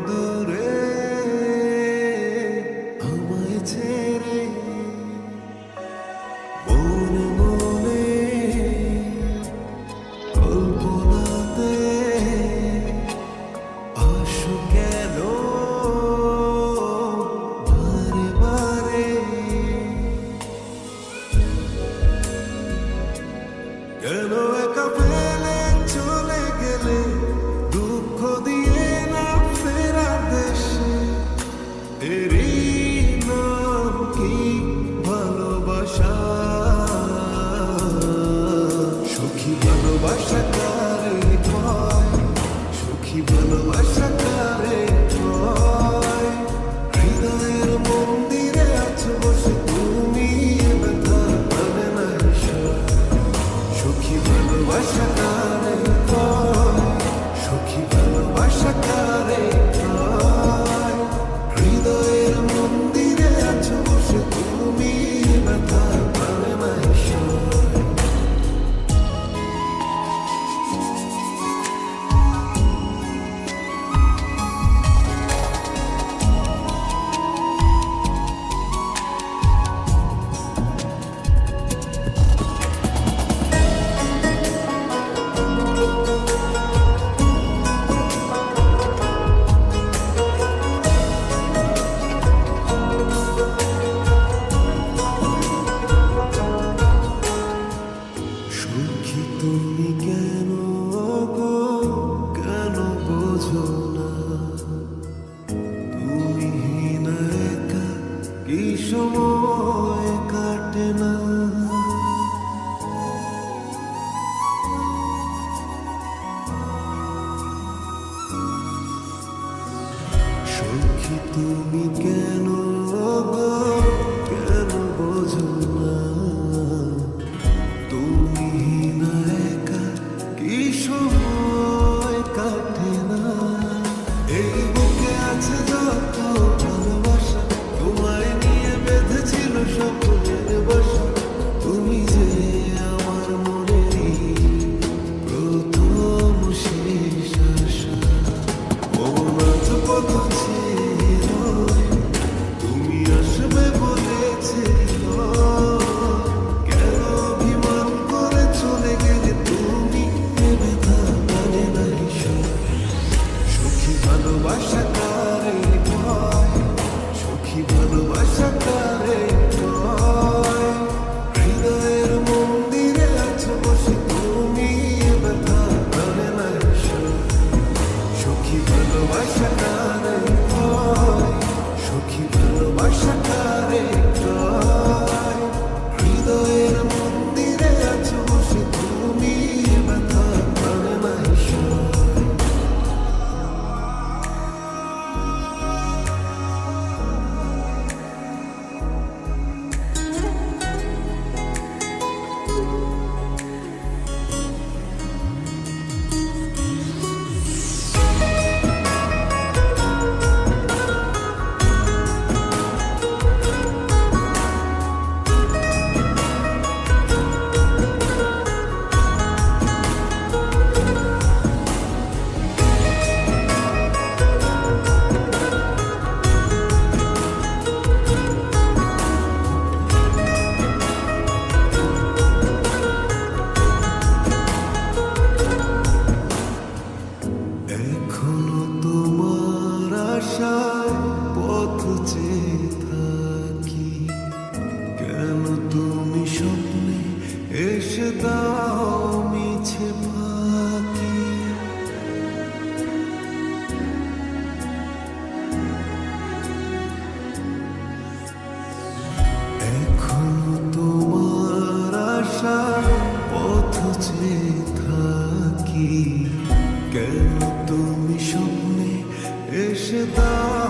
দূরে আমায় ছেড়ে মনে মনে কল্পনাতে আসো কেন বারে বারে কেন একা ফেলে চলে গেলে দুঃখ দিয়ে না ফেরা দেশে এরই নাম কি ভালোবাসা সুখী ভালোবাসা কারে কয় সুখী ভালোবাসা কারে কয় হৃদয়ের মন্দিরে আছো বসে তুমি ব্যথা পাবে না সুখী ভালোবাসা কারে কয় সুখী ভালোবাসা কারে কয় হৃদয়ের মন্দিরে আছো বসে তুমি ব্যথা পাবে না সুখী তুমি কেন গো কেন বোঝো না তুমি না একা কি সময় কাটে না সুখী তুমি কেন গো কেন বোঝো না তুমি না একা কি সময় কাটে না এই বুকে আছে যত ভালোবাসা তোমায় নিয়ে বেঁধেছিল স্বপ্নের বাসা তুমি যে আমার মনেরই প্রথম শেষ আশা মন আজ পথ ছিল তুমি আসবে বলেছিল কেন অভিমান করে চলে গেলে তুমি ব্যথা মানে নাই সুখী ভালোবাসা কারে কয় সুখী ভালোবাসা কারে কয় হৃদয়ের মন্দিরে আছো বসে তুমি ব্যথা মানে নাই সুখী ভালোবাসা কারে কয় সুখী ভালোবাসা কারে কয় হৃদয়ের মন্দিরে আছো বসে তুমি ব্যথা মানে নাই এখনো তোমার আশায় পথ চেয়ে থাকি কেন তুমি স্বপ্নে এসে দাও মিছে ফাঁকি এখনো তোমার আশায় পথ চেয়ে থাকি কেন তুমি স্বপ্নে এসে দাও